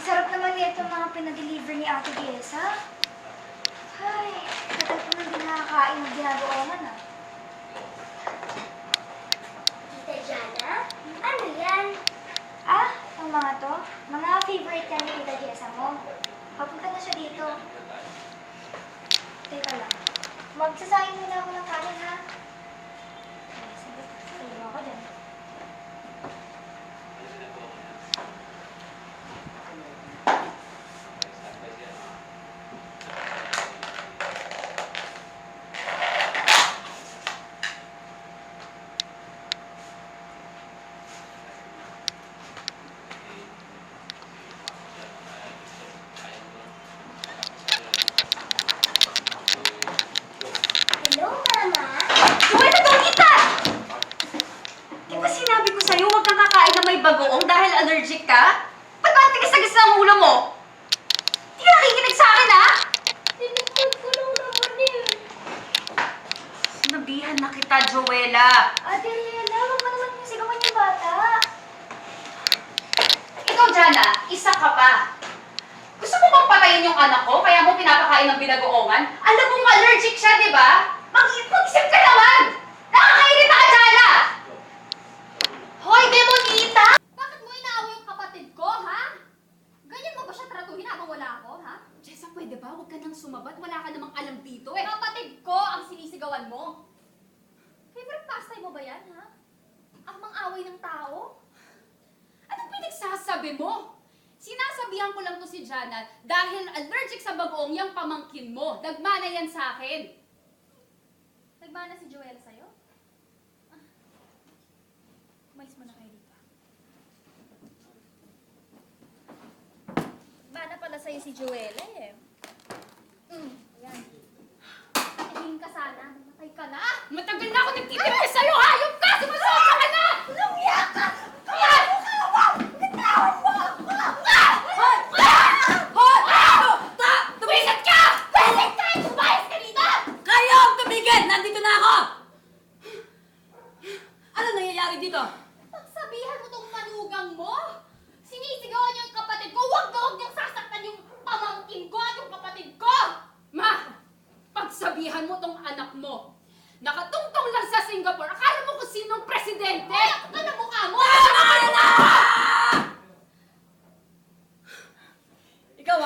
sarap naman nito mga pinadeliver ni Ate Jessa. Ay, tagal ko nang di nakakain ng ginagawa ah. Tita Jana? Ano yan? Ah, ang mga to? Mga favorite yan ni Tita Jessa mo. Papunta na siya dito. Teka lang. Magsasayin muna ako ng kanin, ha? Ay, sige. Tulong ako dyan. Hello, Mama? Joel, nagawin kita! Di ba sinabi ko sa'yo, huwag kang kakain na may bagoong dahil allergic ka? Ba't ba tigas-tigas na ang ulo mo? Di ka nakikinig sa akin, ha? Tinipod ko lang naman eh. Sinabihan na kita, Joella. Ate Riela, huwag mo naman yung sigawan yung bata. Ikaw, Jana, isa ka pa. Gusto mo bang patayin yung anak ko kaya mo pinapakain ng binagoongan? Alam mong allergic siya, di ba? Mag-isip ka naman! Nakakairita ka, Jana! Hoy, Demonita! Bakit mo inaaway yung kapatid ko, ha? Ganyan mo ba siya tratuhin habang wala ako, ha? Jessa, pwede ba? Huwag ka nang sumabat. Wala ka namang alam dito, eh. Kapatid ko ang sinisigawan mo. Favorite pastime mo ba yan, ha? Ang mang-away ng tao? Anong pinagsasabi mo? Sinasabihan ko lang to si Jana dahil allergic sa bagoong yung pamangkin mo. Nagmana yan sa akin. Nagmana si Joella sa'yo? Ah. Umalis mo na kayo dito. Nagmana pala sa'yo si Joella, eh. Ayan. Patingin ka sana. Mamatay ka na. Matagal na ako nagtitimpi sa'yo, hayop ka! Sumasobra ka na! Lumiyak ka! Ayan! Bitawan mo ako! Tumisit ka! Balik ka! Tumayos ka dito! Kayo ang tumigil! Nandito na ako! Ano nangyayari dito? Pagsabihan mo tong manugang mo, sinisigawan niyo yung kapatid ko, huwag niyong sasaktan yung pamangkin ko at yung kapatid ko! Ma! Pagsabihan mo tong anak mo. Nakatungtong lang sa Singapore. Akala mo kung sinong presidente? Ay, ako ka na mukha mo! Ikaw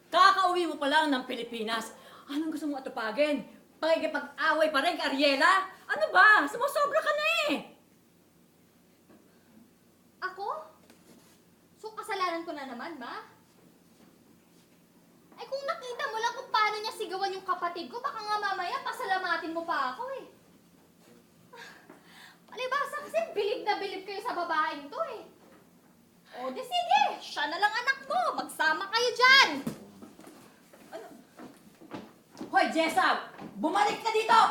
kakauwi mo pa lang ng Pilipinas. Anong gusto mong atupagin? Pakikipag-away pa rin kay Ariela? Ano ba? Sumusobra ka na eh! Ako? So, kasalanan ko na naman, ma? Ay, kung nakita mo lang kung paano niya sigawan yung kapatid ko, baka nga mamaya pasalamatin mo pa ako eh. Palibasa kasi bilib na bilib kayo sa babaeng to eh. O, di sige, siya na lang anak mo, magsama kayo dyan! Hoy, Jessa! Bumalik ka dito!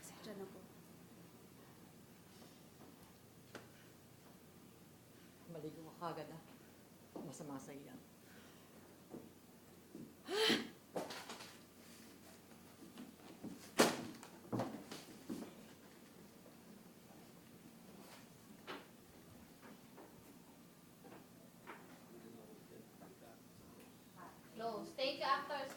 Pasensya na po. Maligo ka kagad Masama sa iyan. Close. Thank you, actors.